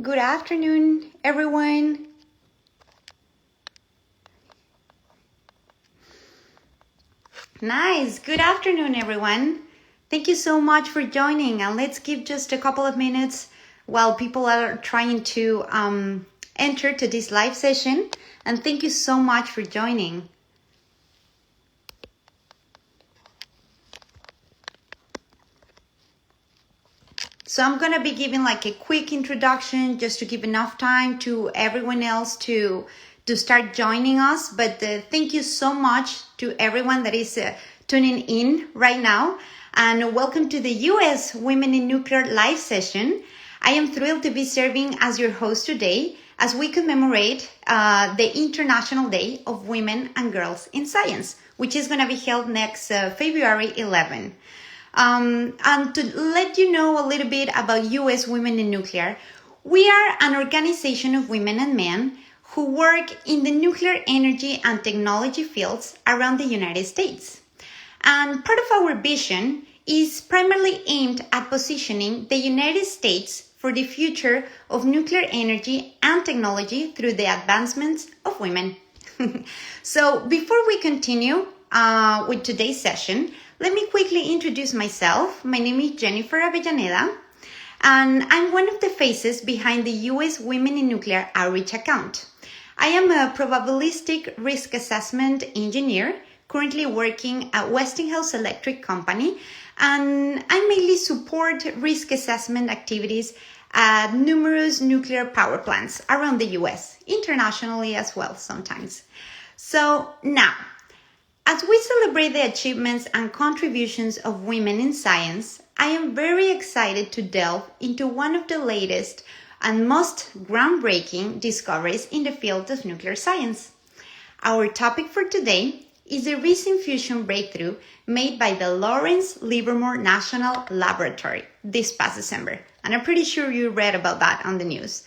Good afternoon, everyone. Nice. Good afternoon, everyone. Thank you so much for joining. And let's give just a couple of minutes while people are trying to enter to this live session. And thank you so much for joining. So I'm going to be giving like a quick introduction just to give enough time to everyone else to start joining us. But thank you so much to everyone that is tuning in right now. And welcome to the U.S. Women in Nuclear live session. I am thrilled to be serving as your host today as we commemorate the International Day of Women and Girls in Science, which is going to be held next February 11. And to let you know a little bit about U.S. Women in Nuclear, we are an organization of women and men who work in the nuclear energy and technology fields around the United States. And part of our vision is primarily aimed at positioning the United States for the future of nuclear energy and technology through the advancements of women. So before we continue with today's session, let me quickly introduce myself. My name is Jenifer Avellaneda, and I'm one of the faces behind the U.S. Women in Nuclear outreach account. I am a probabilistic risk assessment engineer, currently working at Westinghouse Electric Company, and I mainly support risk assessment activities at numerous nuclear power plants around the U.S., internationally as well sometimes. So now, as we celebrate the achievements and contributions of women in science, I am very excited to delve into one of the latest and most groundbreaking discoveries in the field of nuclear science. Our topic for today is the recent fusion breakthrough made by the Lawrence Livermore National Laboratory this past December. And I'm pretty sure you read about that on the news.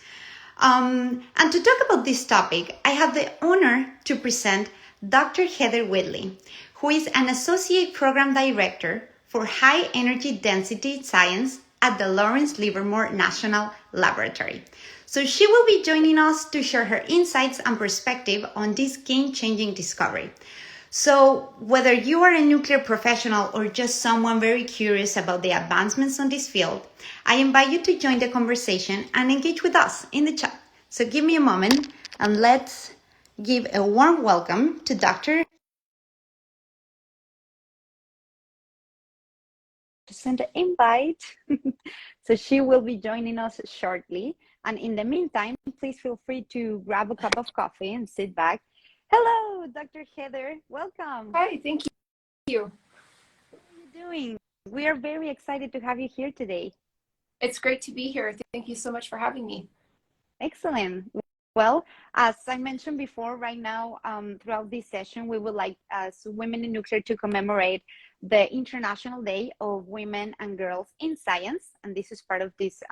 And to talk about this topic, I have the honor to present Dr. Heather Whitley, who is an Associate Program Director for High Energy Density Science at the Lawrence Livermore National Laboratory. So she will be joining us to share her insights and perspective on this game-changing discovery. So whether you are a nuclear professional or just someone very curious about the advancements on this field, I invite you to join the conversation and engage with us in the chat. So give me a moment and let's give a warm welcome to Dr. Send an invite. So she will be joining us shortly. And in the meantime, please feel free to grab a cup of coffee and sit back. Hello, Dr. Heather. Welcome. Hi, thank you. How are you doing? We are very excited to have you here today. It's great to be here. Thank you so much for having me. Excellent. Well, as I mentioned before, right now, throughout this session, we would like, as Women in Nuclear, to commemorate the International Day of Women and Girls in Science, and this is part of these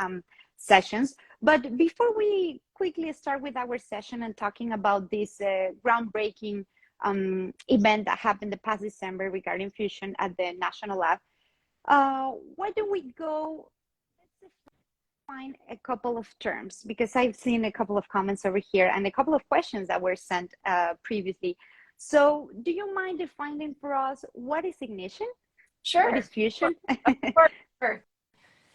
sessions. But before we quickly start with our session and talking about this groundbreaking event that happened the past December regarding fusion at the National Lab, why don't we go, let's define a couple of terms, because I've seen a couple of comments over here and a couple of questions that were sent previously. So do you mind defining for us what is ignition? Sure. What is fusion? Sure.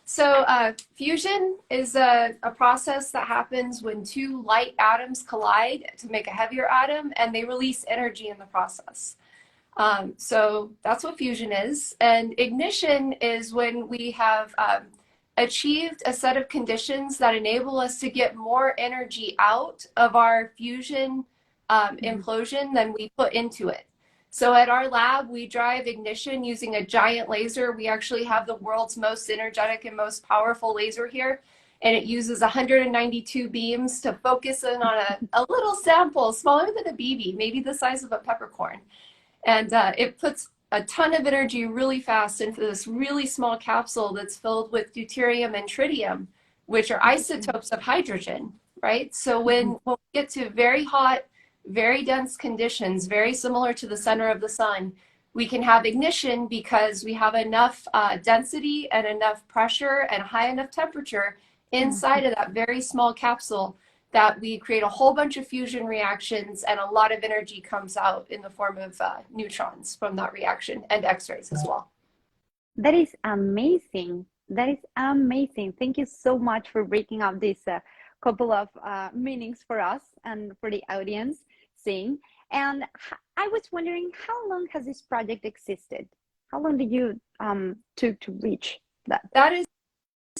So fusion is a process that happens when two light atoms collide to make a heavier atom, and they release energy in the process. So that's what fusion is. And ignition is when we have achieved a set of conditions that enable us to get more energy out of our fusion implosion than we put into it. So at our lab, we drive ignition using a giant laser. We actually have the world's most energetic and most powerful laser here. And it uses 192 beams to focus in on a little sample, smaller than a BB, maybe the size of a peppercorn. And it puts a ton of energy really fast into this really small capsule that's filled with deuterium and tritium, which are isotopes of hydrogen, right? So when we get to very hot, very dense conditions, very similar to the center of the sun, we can have ignition because we have enough density and enough pressure and high enough temperature inside of that very small capsule that we create a whole bunch of fusion reactions, and a lot of energy comes out in the form of neutrons from that reaction, and X-rays as well. That is amazing. That is amazing. Thank you so much for breaking up this couple of meanings for us and for the audience seeing. And I was wondering, how long has this project existed? How long did you took to reach that? That is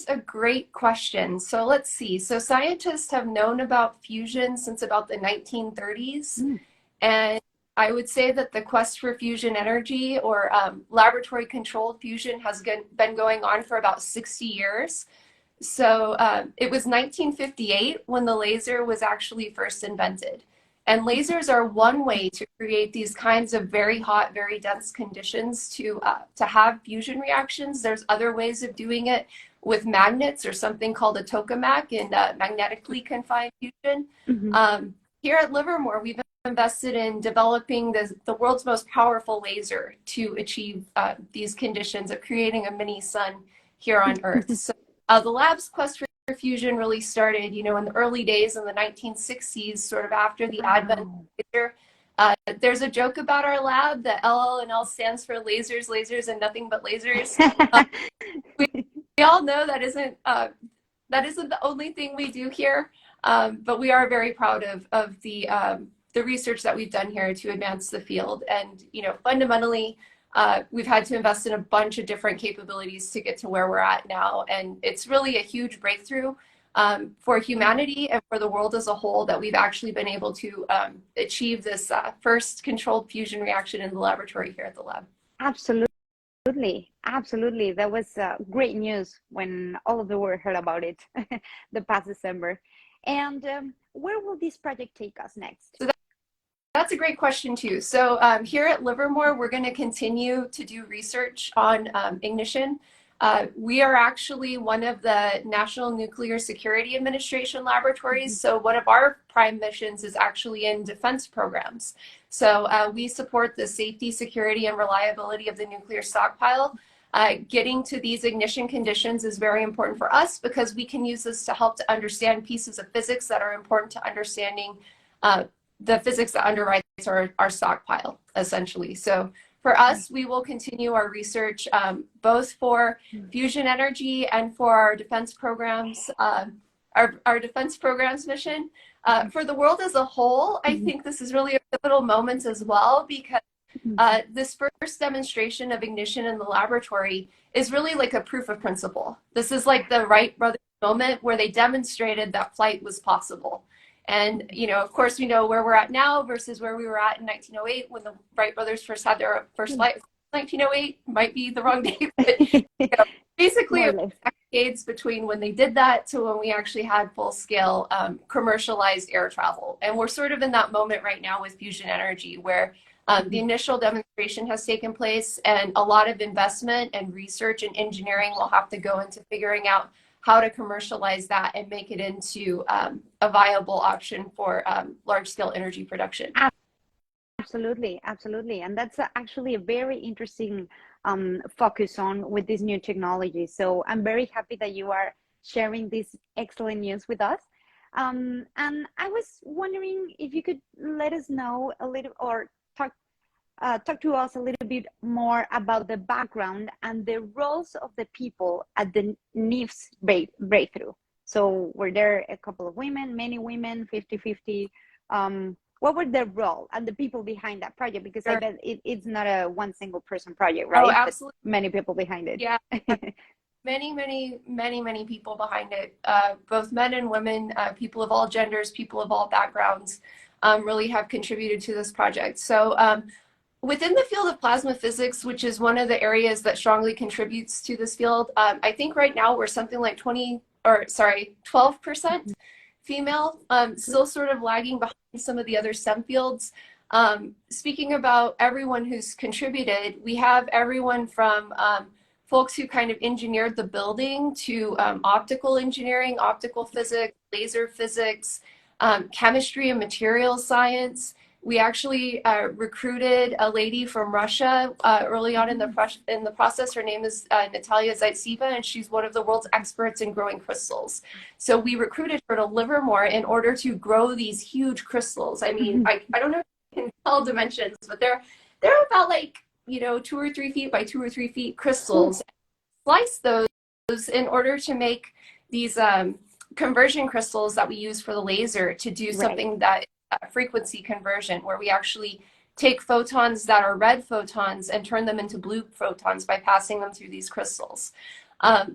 a great question. So let's see. So scientists have known about fusion since about the 1930s. And I would say that the quest for fusion energy, or laboratory controlled fusion, has been going on for about 60 years. So it was 1958 when the laser was actually first invented. And lasers are one way to create these kinds of very hot, very dense conditions to have fusion reactions. There's other ways of doing it with magnets, or something called a tokamak in magnetically confined fusion. Here at Livermore, we've invested in developing the world's most powerful laser to achieve these conditions of creating a mini sun here on Earth. So the lab's quest for fusion really started, in the early days in the 1960s, sort of after the advent of laser. There's a joke about our lab that LLNL stands for lasers, lasers, and nothing but lasers. We all know that isn't the only thing we do here, but we are very proud of the research that we've done here to advance the field. And fundamentally, we've had to invest in a bunch of different capabilities to get to where we're at now, and it's really a huge breakthrough for humanity and for the world as a whole that we've actually been able to achieve this first controlled fusion reaction in the laboratory here at the lab. Absolutely. That was great news when all of the world heard about it the past December. And where will this project take us next? So that's a great question too. So here at Livermore, we're going to continue to do research on ignition. We are actually one of the National Nuclear Security Administration laboratories. So one of our prime missions is actually in defense programs. So we support the safety, security, and reliability of the nuclear stockpile. Getting to these ignition conditions is very important for us because we can use this to help to understand pieces of physics that are important to understanding the physics that underwrites our stockpile, essentially. So for us, we will continue our research both for fusion energy and for our defense programs, our defense programs mission. For the world as a whole, I think this is really a pivotal moment as well, because this first demonstration of ignition in the laboratory is really like a proof of principle. This is like the Wright brothers moment where they demonstrated that flight was possible. And, of course, we know where we're at now versus where we were at in 1908 when the Wright brothers first had their first flight. 1908 might be the wrong date, but basically it was decades between when they did that to when we actually had full-scale commercialized air travel. And we're sort of in that moment right now with fusion energy, where the initial demonstration has taken place, and a lot of investment and research and engineering will have to go into figuring out how to commercialize that and make it into a viable option for large-scale energy production. Absolutely. And that's actually a very interesting focus on with this new technology. So I'm very happy that you are sharing this excellent news with us. And I was wondering if you could let us know a little, or talk to us a little bit more about the background and the roles of the people at the NIFS breakthrough. So were there a couple of women, many women, 50-50? What were their role and the people behind that project? Because I bet it's not a one single person project, right? Oh, absolutely. But many people behind it. Yeah. Many people behind it, both men and women, people of all genders, people of all backgrounds, really have contributed to this project. So within the field of plasma physics, which is one of the areas that strongly contributes to this field, I think right now we're something like 12% female, still sort of lagging behind some of the other STEM fields. Speaking about everyone who's contributed, we have everyone from folks who kind of engineered the building to optical engineering, optical physics, laser physics, chemistry and materials science, We actually recruited a lady from Russia early on in the process. Her name is Natalia Zaitseva, and she's one of the world's experts in growing crystals. So we recruited her to Livermore in order to grow these huge crystals. I mean, I don't know if you can tell dimensions, but they're about like, 2 or 3 feet by 2 or 3 feet crystals. Slice those in order to make these conversion crystals that we use for the laser to do something that frequency conversion, where we actually take photons that are red photons and turn them into blue photons by passing them through these crystals.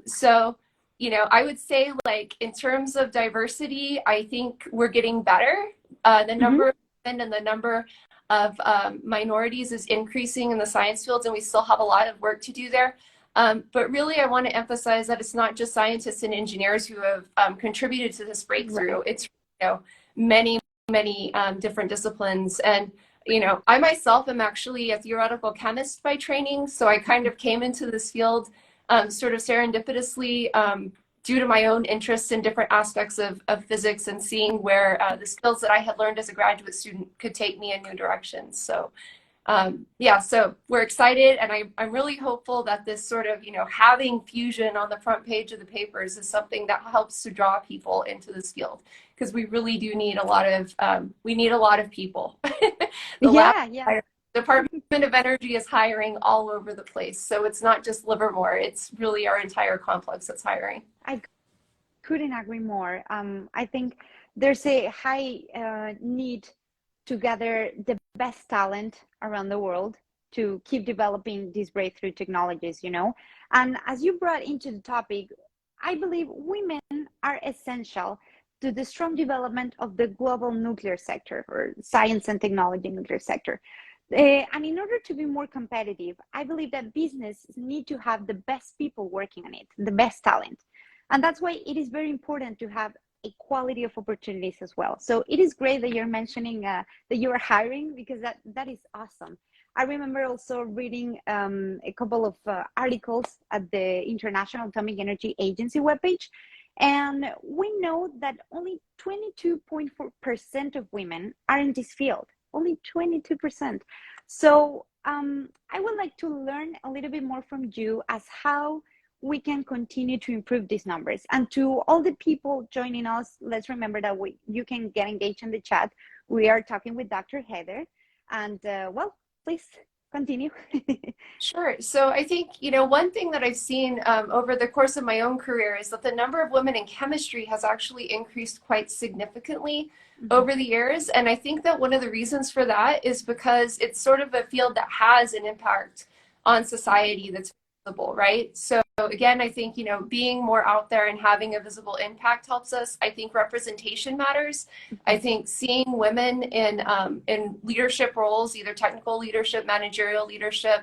So, I would say, like, in terms of diversity, I think we're getting better. The number of women and the number of minorities is increasing in the science fields, and we still have a lot of work to do there. But really, I want to emphasize that it's not just scientists and engineers who have contributed to this breakthrough. It's many different disciplines. And I myself am actually a theoretical chemist by training, so I kind of came into this field sort of serendipitously due to my own interests in different aspects of physics and seeing where the skills that I had learned as a graduate student could take me in new directions. So so we're excited, and I'm really hopeful that this sort of, having fusion on the front page of the papers is something that helps to draw people into this field, because we really do need a lot of people. The Department of Energy is hiring all over the place. So it's not just Livermore, it's really our entire complex that's hiring. I couldn't agree more. I think there's a high need to gather the best talent around the world to keep developing these breakthrough technologies, And as you brought into the topic, I believe women are essential to the strong development of the global nuclear sector, or science and technology nuclear sector. And in order to be more competitive, I believe that business need to have the best people working on it, the best talent. And that's why it is very important to have equality of opportunities as well. So it is great that you're mentioning that you are hiring, because that is awesome. I remember also reading a couple of articles at the International Atomic Energy Agency webpage, and we know that only 22.4% of women are in this field, only 22%. So I would like to learn a little bit more from you as how we can continue to improve these numbers. And to all the people joining us, let's remember that you can get engaged in the chat. We are talking with Dr. Heather, and please continue. Sure. So I think, one thing that I've seen over the course of my own career is that the number of women in chemistry has actually increased quite significantly over the years. And I think that one of the reasons for that is because it's sort of a field that has an impact on society that's visible, right? So again, I think, being more out there and having a visible impact helps us. I think representation matters. I think seeing women in leadership roles, either technical leadership, managerial leadership,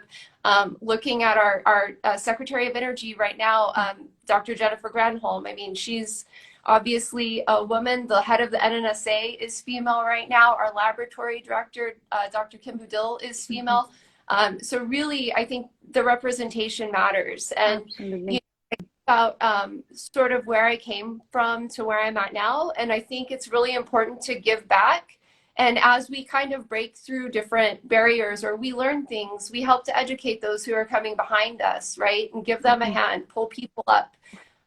looking at our Secretary of Energy right now, Dr. Jenifer Granholm. I mean, she's obviously a woman. The head of the NNSA is female right now. Our laboratory director, Dr. Kim Budil, is female. So really, I think the representation matters. And about sort of where I came from to where I'm at now. And I think it's really important to give back. And as we kind of break through different barriers, or we learn things, we help to educate those who are coming behind us, right? And give them a hand, pull people up.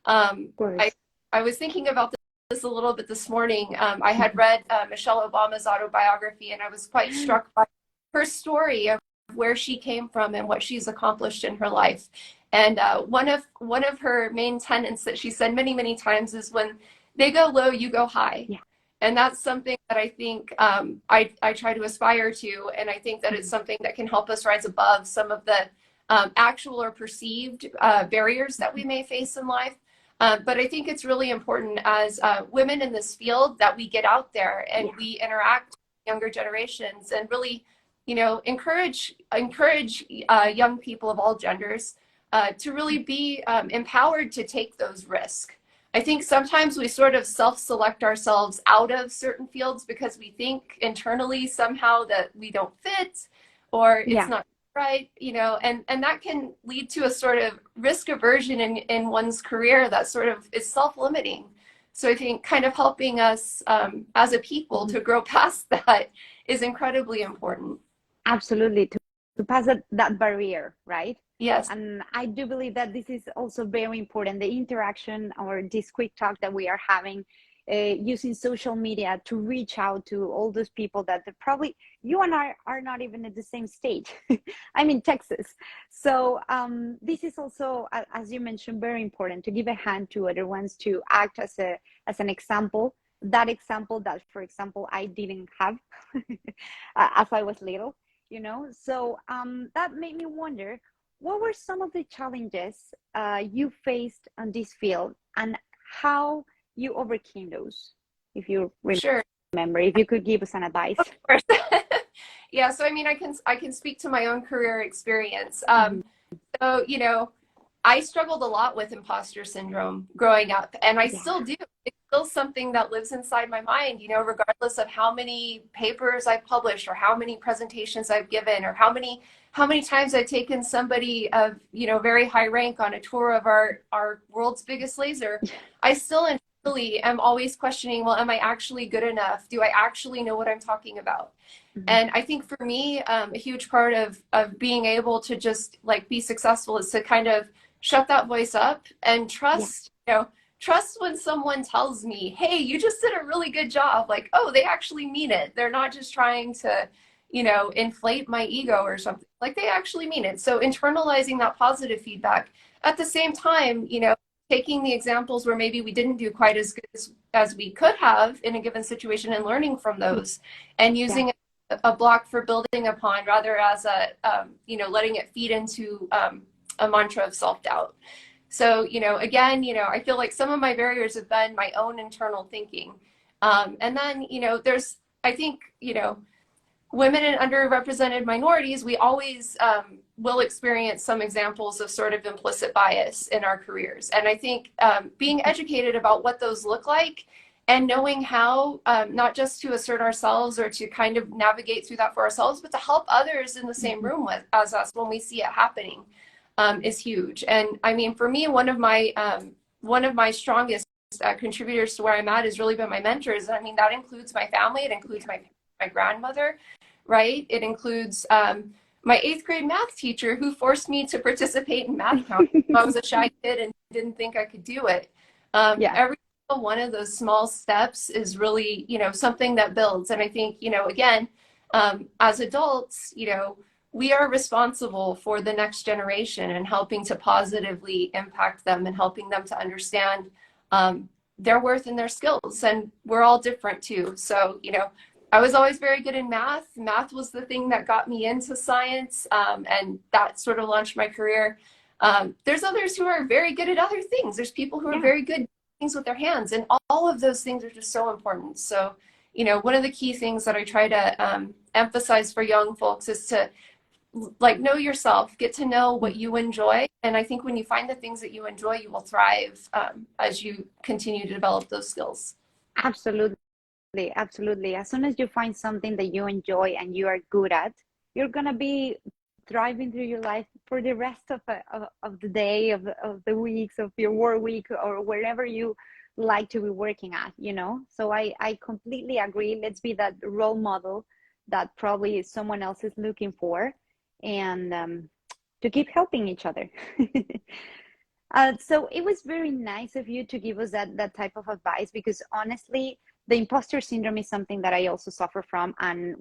I was thinking about this a little bit this morning. I had read Michelle Obama's autobiography, and I was quite struck by her story of where she came from and what she's accomplished in her life. And one of her main tenets that she said many times is, when they go low, you go high. Yeah. And that's something that I think I try to aspire to. And I think that it's something that can help us rise above some of the actual or perceived barriers that we may face in life. But I think it's really important as women in this field that we get out there and we interact with younger generations, and really, encourage young people of all genders to really be empowered to take those risks. I think sometimes we sort of self-select ourselves out of certain fields because we think internally somehow that we don't fit, or it's not right, and that can lead to a sort of risk aversion in one's career that sort of is self-limiting. So I think kind of helping us as a people to grow past that is incredibly important. Absolutely, to pass that barrier, right? Yes. And I do believe that this is also very important, the interaction or this quick talk that we are having, using social media to reach out to all those people that probably you and I are not even at the same state. I'm in Texas. So this is also, as you mentioned, very important to give a hand to other ones, to act as an example. That example that, for example, I didn't have as I was little, you know. So that made me wonder, what were some of the challenges you faced on this field, and how you overcame those, if you Sure. remember, if you could give us an advice. Of course. Yeah, so I mean, I can speak to my own career experience. Mhm. So, you know, I struggled a lot with imposter syndrome growing up, and I Yeah. still do. It's still something that lives inside my mind, you know, regardless of how many papers I've published or how many presentations I've given or how many times I've taken somebody of, you know, very high rank on a tour of our world's biggest laser. I still internally am always questioning, well, am I actually good enough? Do I actually know what I'm talking about? Mhm. And I think for me, a huge part of being able to just like be successful is to kind of shut that voice up and Yeah. trust, you know, trust when someone tells me, hey, you just did a really good job. Like, oh, they actually mean it. They're not just trying to, you know, inflate my ego or something. Like they actually mean it. So internalizing that positive feedback. At the same time, you know, taking the examples where maybe we didn't do quite as good as we could have in a given situation and learning from those and Yeah. using a block for building upon rather as a you know, letting it feed into a mantra of self-doubt. So, you know, again, you know, I feel like some of my barriers have been my own internal thinking. And then, you know, there's, I think, you know, women and underrepresented minorities, we always will experience some examples of sort of implicit bias in our careers. And I think being educated about what those look like and knowing how, not just to assert ourselves or to kind of navigate through that for ourselves, but to help others in the same Mhm. room as us when we see it happening is huge. And I mean, for me, one of my strongest contributors to where I'm at has really been my mentors. I mean, that includes my family, it includes my grandmother, right? It includes my 8th grade math teacher who forced me to participate in math count. I was a shy kid and didn't think I could do it. Yeah. Every single one of those small steps is really, you know, something that builds. And I think, you know, again, as adults, you know, we are responsible for the next generation and helping to positively impact them and helping them to understand their worth and their skills. And we're all different too. So, you know, I was always very good in math. Math was the thing that got me into science, and that sort of launched my career. There's others who are very good at other things. There's people who are Yeah. very good at things with their hands, and all of those things are just so important. So, you know, one of the key things that I try to emphasize for young folks is to like know yourself, get to know what you enjoy, and I think when you find the things that you enjoy, you will thrive as you continue to develop those skills. Absolutely. Absolutely. As soon as you find something that you enjoy and you are good at, you're gonna be thriving through your life for the rest of the day, of the weeks, of your work week, or wherever you like to be working at, you know? So I completely agree. Let's be that role model that probably someone else is looking for, and to keep helping each other. So it was very nice of you to give us that type of advice, because honestly, the imposter syndrome is something that I also suffer from. And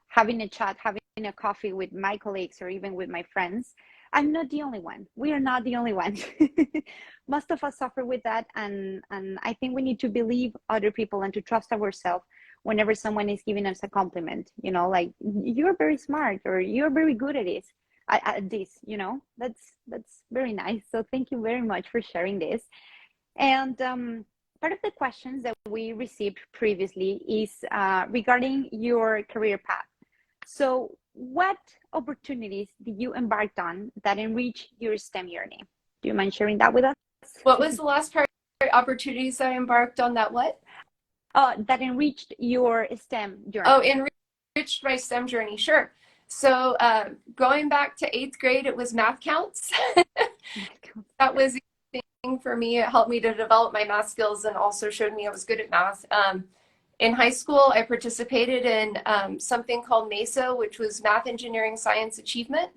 having a chat, having a coffee with my colleagues or even with my friends, I'm not the only one. We are not the only ones. Most of us suffer with that, and I think we need to believe other people and to trust ourselves whenever someone is giving us a compliment. You know, like, you're very smart, or you're very good at it, at this, you know. That's very nice. So thank you very much for sharing this. And part of the questions that we received previously is regarding your career path. So what opportunities did you embark on that enrich your STEM journey? Do you mind sharing that with us? What was the last part? Opportunities I embarked on that what? That enriched your STEM Oh, journey. enriched my STEM journey. Sure. So going back to 8th grade, it was math counts. That was for me. It helped me to develop my math skills and also showed me I was good at math. In high school, I participated in something called MESA, which was Math, Engineering, Science Achievement.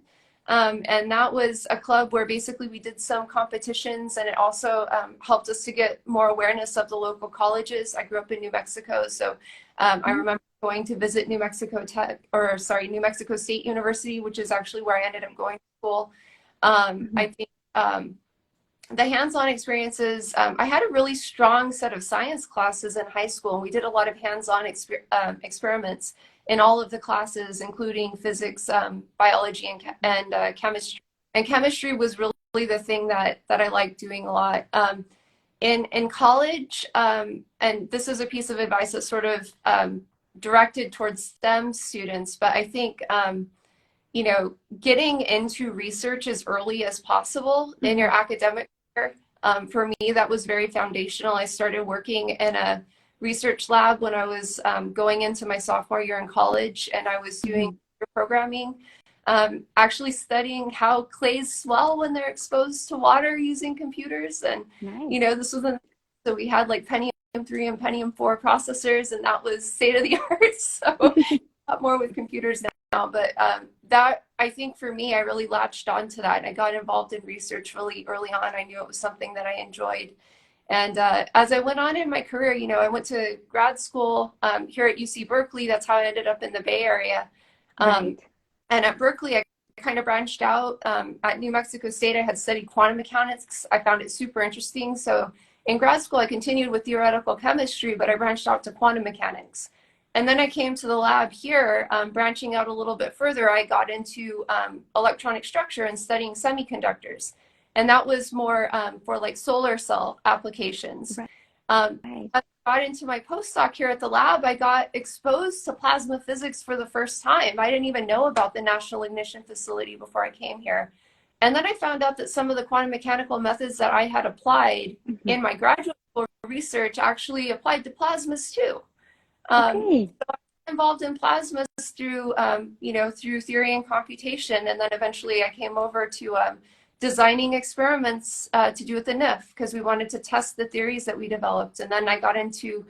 And that was a club where basically we did some competitions, and it also helped us to get more awareness of the local colleges. I grew up in New Mexico, so I remember going to visit New Mexico State University, which is actually where I ended up going to school. I think the hands-on experiences, I had a really strong set of science classes in high school, and we did a lot of hands-on experiments in all of the classes, including physics, biology, and chemistry. And chemistry was really the thing that I liked doing a lot. In college, and this is a piece of advice that's sort of directed towards STEM students, but I think you know, getting into research as early as possible in your academic career, for me, that was very foundational. I started working in a research lab when I was going into my sophomore year in college, and I was doing programming, actually studying how clays swell when they're exposed to water using computers. And, you know, this was so we had like Pentium 3 and Pentium 4 processors, and that was state of the art. So a lot more with computers now, but that, I think for me, I really latched onto that. I got involved in research really early on. I knew it was something that I enjoyed. And as I went on in my career, you know, I went to grad school here at UC Berkeley. That's how I ended up in the Bay Area. And at Berkeley, I kind of branched out. At New Mexico State, I had studied quantum mechanics. I found it super interesting. So in grad school, I continued with theoretical chemistry, but I branched out to quantum mechanics. And then I came to the lab here, branching out a little bit further. I got into electronic structure and studying semiconductors. And that was more for like solar cell applications. As I got into my postdoc here at the lab, I got exposed to plasma physics for the first time. I didn't even know about the National Ignition Facility before I came here. And then I found out that some of the quantum mechanical methods that I had applied in my graduate school research actually applied to plasmas too. So I'm involved in plasmas through, you know, through theory and computation. And then eventually I came over to designing experiments to do with the NIF, because we wanted to test the theories that we developed. And then I got into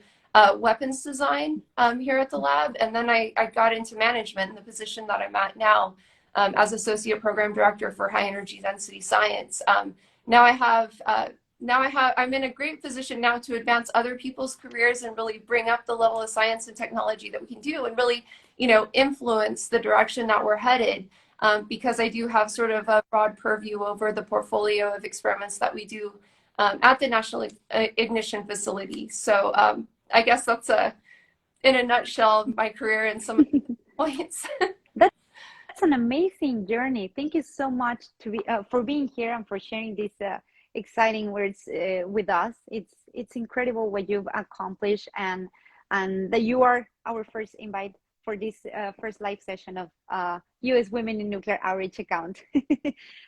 weapons design here at the lab. And then I got into management in the position that I'm at now as Associate Program Director for High Energy Density Science. I'm in a great position now to advance other people's careers and really bring up the level of science and technology that we can do, and really, you know, influence the direction that we're headed. Because I do have sort of a broad purview over the portfolio of experiments that we do at the National Ignition Facility. So I guess that's in a nutshell, my career and some points. That's an amazing journey. Thank you so much for being here and for sharing these exciting words with us. It's incredible what you've accomplished, and that you are our first invite for this first live session of U.S. Women in Nuclear Outreach account.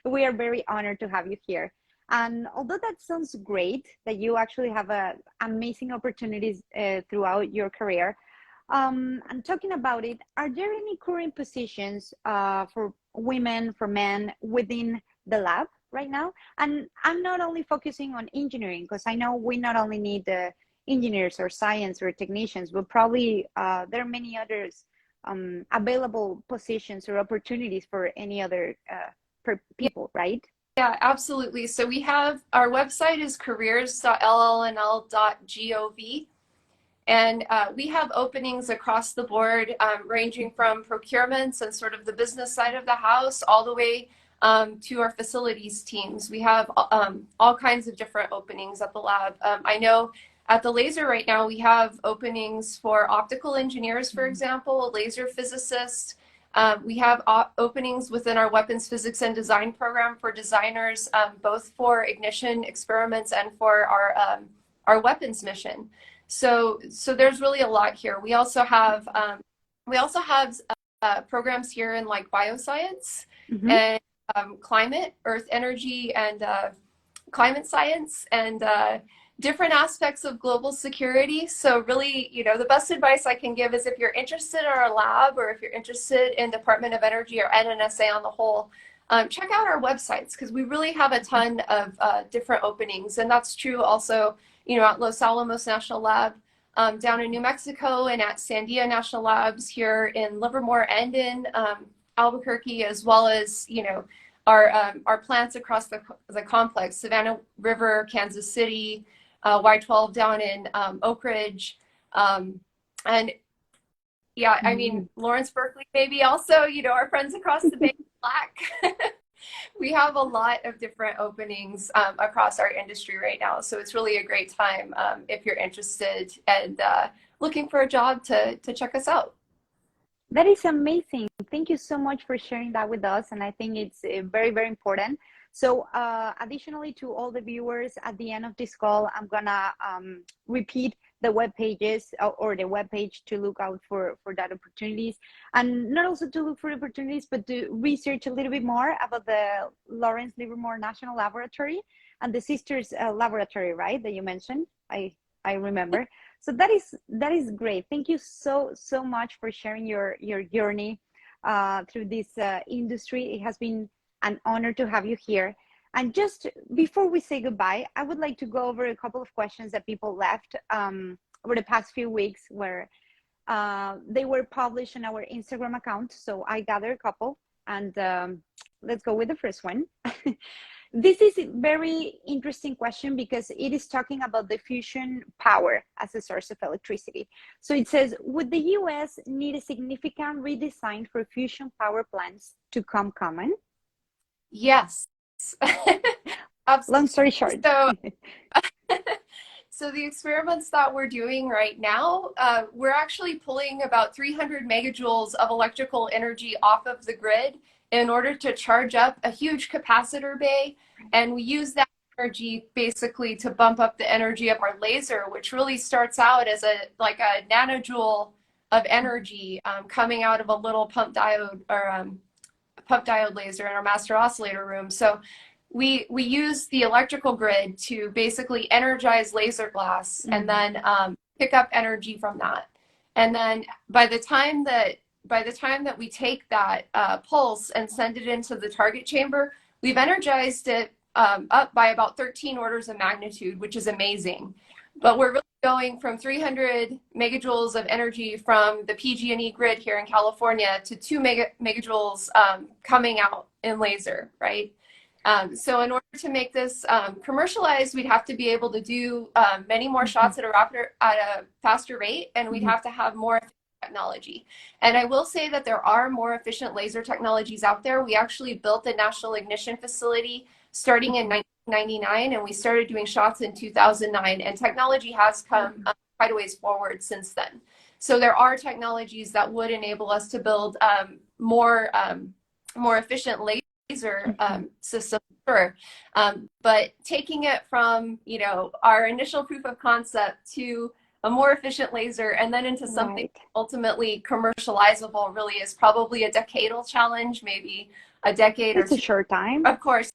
We are very honored to have you here. And although that sounds great, that you actually have amazing opportunities throughout your career, and talking about it, are there any current positions for women, for men within the lab right now? And I'm not only focusing on engineering, because I know we not only need the engineers or science or technicians, but probably there are many others available positions or opportunities for any other people, right? Yeah, absolutely. So we have, our website is careers.llnl.gov. And we have openings across the board, ranging from procurements and sort of the business side of the house all the way to our facilities teams. We have all kinds of different openings at the lab. I know at the laser right now, we have openings for optical engineers, for example, a laser physicist. We have openings within our weapons physics and design program for designers, both for ignition experiments and for our weapons mission. So there's really a lot here. We also have programs here in like bioscience and climate, earth energy, and climate science, and different aspects of global security. So really, you know, the best advice I can give is if you're interested in our lab, or if you're interested in Department of Energy or NNSA on the whole, check out our websites because we really have a ton of different openings. And that's true also, at Los Alamos National Lab, down in New Mexico, and at Sandia National Labs here in Livermore and in Albuquerque, as well as, our plants across the complex, Savannah River, Kansas City, Y12 down in Oak Ridge. And yeah, I mean, Lawrence Berkeley, maybe also, our friends across the Bay Black. We have a lot of different openings across our industry right now. So it's really a great time if you're interested and looking for a job to check us out. That is amazing. Thank you so much for sharing that with us. And I think it's very, very important. So additionally to all the viewers, at the end of this call, I'm gonna repeat the web pages or the web page to look out for that opportunities, and not also to look for opportunities, but to research a little bit more about the Lawrence Livermore National Laboratory and the Sisters Laboratory, right? That you mentioned. I remember. So that is great. Thank you so much for sharing your journey through this industry. It has been an honor to have you here. And just before we say goodbye, I would like to go over a couple of questions that people left over the past few weeks, where they were published on our Instagram account. So I gathered a couple, and let's go with the first one. This is a very interesting question because it is talking about the fusion power as a source of electricity. So it says, would the US need a significant redesign for fusion power plants to come common? Yes. Long story short. So the experiments that we're doing right now, we're actually pulling about 300 megajoules of electrical energy off of the grid in order to charge up a huge capacitor bay. And we use that energy basically to bump up the energy of our laser, which really starts out as a nanojoule of energy coming out of a little pump diode laser in our master oscillator room. So we use the electrical grid to basically energize laser glass and then pick up energy from that. And then by the time that we take that pulse and send it into the target chamber, we've energized it up by about 13 orders of magnitude, which is amazing. But we're really going from 300 megajoules of energy from the PG&E grid here in California to 2 megajoules coming out in laser, right? So in order to make this commercialized, we'd have to be able to do many more shots at a faster rate, and we'd have to have more technology. And I will say that there are more efficient laser technologies out there. We actually built the National Ignition Facility starting in 1999, and we started doing shots in 2009, and technology has come quite a ways forward since then. So there are technologies that would enable us to build more efficient laser systems, sure. But taking it from our initial proof of concept to a more efficient laser and then into something ultimately commercializable really is probably a decadal challenge, maybe a decade or two. It's a short time. Of course,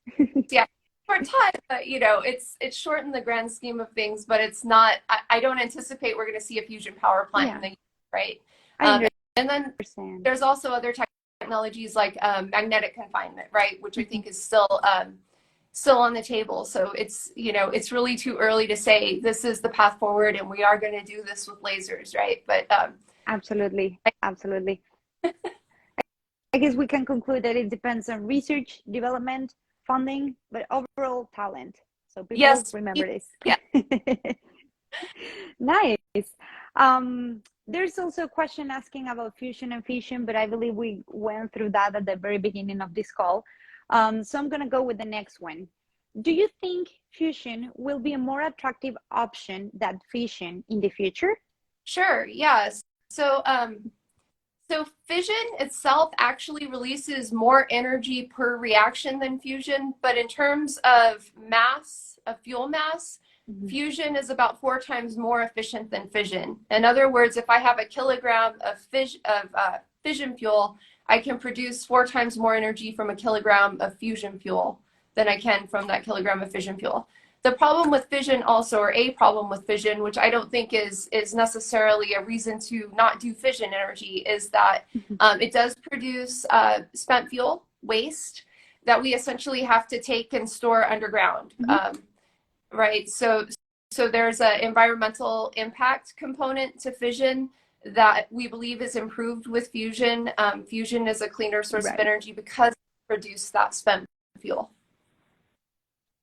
yeah, short time, but it's short in the grand scheme of things, but it's not, I don't anticipate we're going to see a fusion power plant in the right? And then there's also other technologies like magnetic confinement, right? Which I think is still on the table. So it's, it's really too early to say this is the path forward and we are going to do this with lasers, right? But absolutely. I guess we can conclude that it depends on research, development, funding, but overall talent. So people remember this. Yeah. Nice. There's also a question asking about fusion and fission, but I believe we went through that at the very beginning of this call. So I'm going to go with the next one. Do you think fusion will be a more attractive option than fission in the future? Sure, yes. So fission itself actually releases more energy per reaction than fusion, but in terms of mass, of fuel mass, fusion is about 4 times more efficient than fission. In other words, if I have a kilogram of fission fuel, I can produce 4 times more energy from a kilogram of fusion fuel than I can from that kilogram of fission fuel. The problem with fission also, or a problem with fission, which I don't think is necessarily a reason to not do fission energy, is that it does produce spent fuel waste. that we essentially have to take and store underground. Right. So there's an environmental impact component to fission that we believe is improved with fusion. Fusion is a cleaner source of energy because it produces that spent fuel.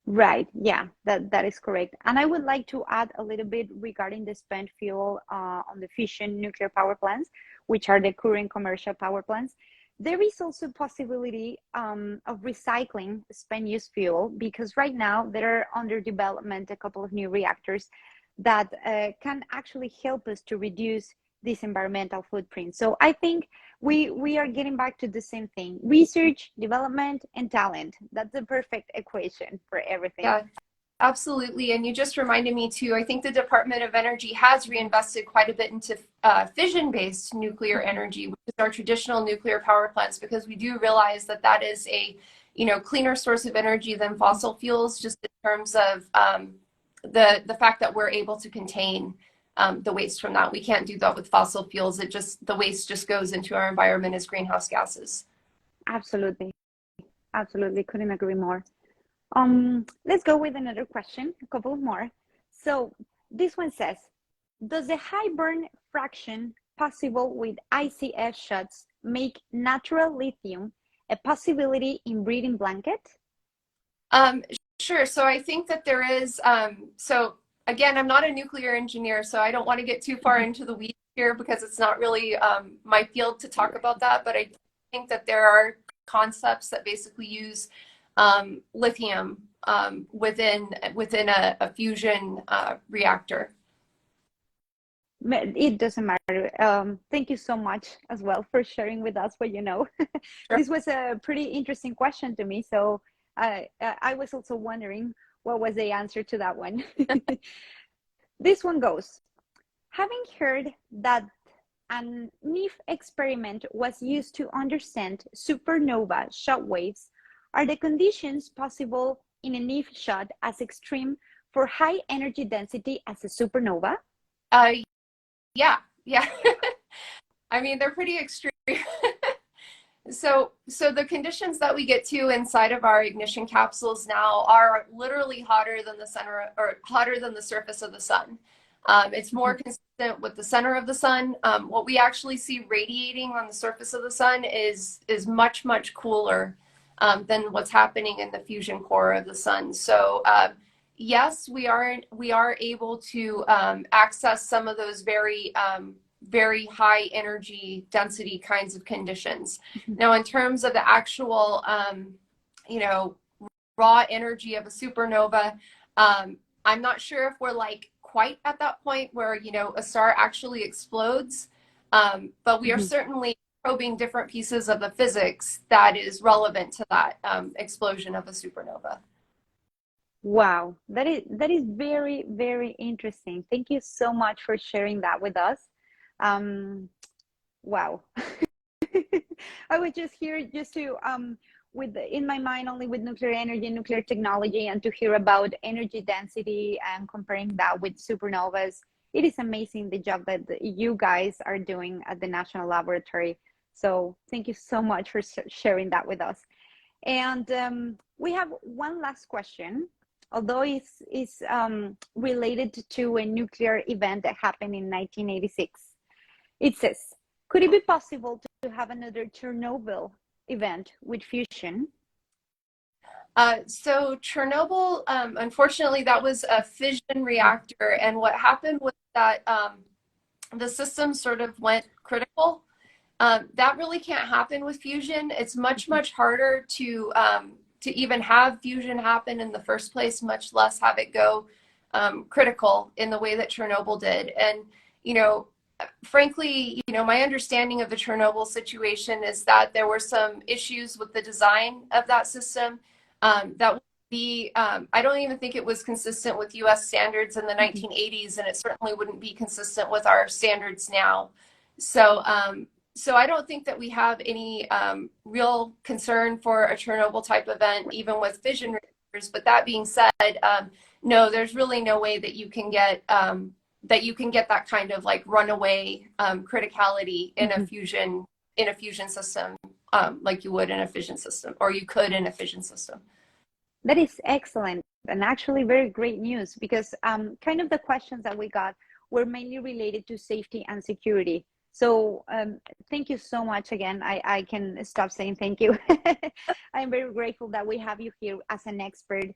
Right. Yeah, that is correct. And I would like to add a little bit regarding the spent fuel on the fission nuclear power plants, which are the current commercial power plants. There is also possibility of recycling spent use fuel, because right now there are under development a couple of new reactors that can actually help us to reduce this environmental footprint. So I think we are getting back to the same thing: research, development, and talent. That's the perfect equation for everything. Yeah, absolutely. And you just reminded me too, I think the Department of Energy has reinvested quite a bit into fission-based nuclear energy, which is our traditional nuclear power plants, because we do realize that that is a, you know, cleaner source of energy than fossil fuels, just in terms of the fact that we're able to contain the waste from that. We can't do that with fossil fuels. The waste just goes into our environment as greenhouse gases. Absolutely. Absolutely. Couldn't agree more. Let's go with another question, a couple more. So this one says, does the high burn fraction possible with ICF shots make natural lithium a possibility in breeding blanket? Sure. So I think that there is, so again, I'm not a nuclear engineer, so I don't want to get too far into the weeds here because it's not really my field to talk about that. But I think that there are concepts that basically use lithium within a fusion reactor. It doesn't matter. Thank you so much as well for sharing with us what you know. Sure. This was a pretty interesting question to me. So I was also wondering what was the answer to that one. This one goes, having heard that an NIF experiment was used to understand supernova shockwaves, are the conditions possible in a NIF shot as extreme for high energy density as a supernova? Yeah. I mean, they're pretty extreme. So the conditions that we get to inside of our ignition capsules now are literally hotter than the center, or hotter than the surface of the sun. It's more consistent with the center of the sun. What we actually see radiating on the surface of the sun is much, much cooler than what's happening in the fusion core of the sun. So yes, we are able to access some of those very high energy density kinds of conditions. Now, in terms of the actual, raw energy of a supernova, I'm not sure if we're like quite at that point where, a star actually explodes, but we are certainly probing different pieces of the physics that is relevant to that explosion of a supernova. Wow, that is very, very interesting. Thank you so much for sharing that with us. Wow. I was just here just to in my mind only with nuclear energy, nuclear technology, and to hear about energy density and comparing that with supernovas. It is amazing the job that you guys are doing at the National Laboratory. So thank you so much for sharing that with us. And we have one last question, although it's related to a nuclear event that happened in 1986. It says, could it be possible to have another Chernobyl event with fusion? So Chernobyl, unfortunately, that was a fission reactor. And what happened was that the system sort of went critical. That really can't happen with fusion. It's much, much harder to even have fusion happen in the first place, much less have it go critical in the way that Chernobyl did. And, frankly, my understanding of the Chernobyl situation is that there were some issues with the design of that system that would be, I don't even think it was consistent with US standards in the 1980s, and it certainly wouldn't be consistent with our standards now. So I don't think that we have any real concern for a Chernobyl type event, even with fission reactors. But that being said, no, there's really no way that you can get that kind of like runaway criticality in a fusion system like you would in a fission system, or you could in a fission system. That is excellent and actually very great news, because kind of the questions that we got were mainly related to safety and security. So thank you so much again. I can stop saying thank you. I'm very grateful that we have you here as an expert,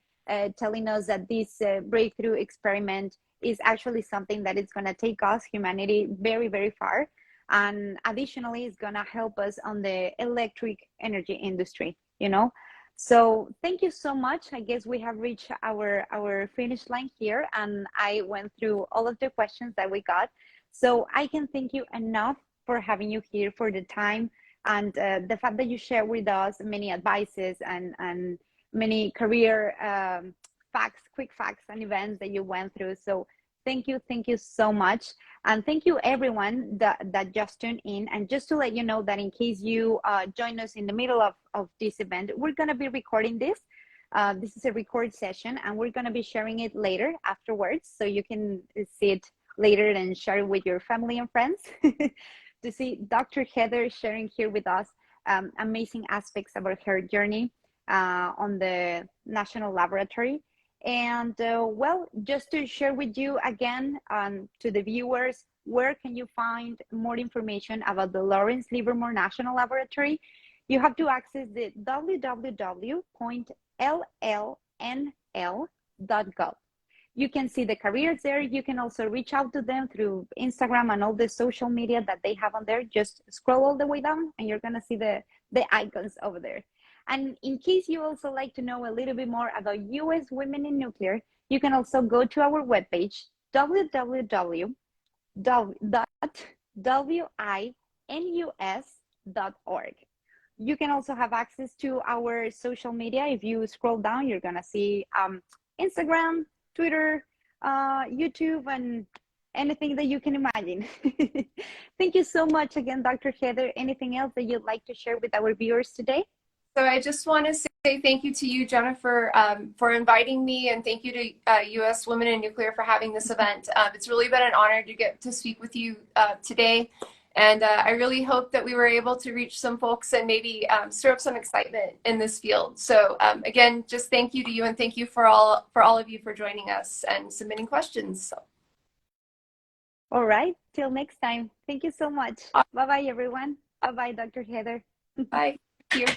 telling us that this breakthrough experiment is actually something that is going to take us, humanity, very, very far. And additionally, it's going to help us on the electric energy industry, you know? So thank you so much. I guess we have reached our finish line here, and I went through all of the questions that we got. So I can thank you enough for having you here, for the time, and the fact that you share with us many advices and many career facts, quick facts and events that you went through. So thank you so much. And thank you everyone that just tuned in. And just to let you know that in case you join us in the middle of this event, we're gonna be recording this. This is a record session, and we're gonna be sharing it later afterwards, so you can see it later and share it with your family and friends. To see Dr. Heather sharing here with us amazing aspects about her journey on the National Laboratory. And well, just to share with you again, to the viewers, where can you find more information about the Lawrence Livermore National Laboratory? You have to access the www.llnl.gov. You can see the careers there. You can also reach out to them through Instagram and all the social media that they have on there. Just scroll all the way down and you're gonna see the icons over there. And in case you also like to know a little bit more about US women in nuclear, you can also go to our webpage, www.winus.org. You can also have access to our social media. If you scroll down, you're gonna see Instagram, Twitter, YouTube, and anything that you can imagine. Thank you so much again, Dr. Heather. Anything else that you'd like to share with our viewers today? So I just want to say thank you to you, Jenifer, for inviting me, and thank you to U.S. Women in Nuclear for having this event. It's really been an honor to get to speak with you today, and I really hope that we were able to reach some folks and maybe stir up some excitement in this field. So again, just thank you to you, and thank you for all of you for joining us and submitting questions. So. All right, till next time. Thank you so much. Bye-bye, everyone. Bye-bye, Dr. Heather. Bye. Here.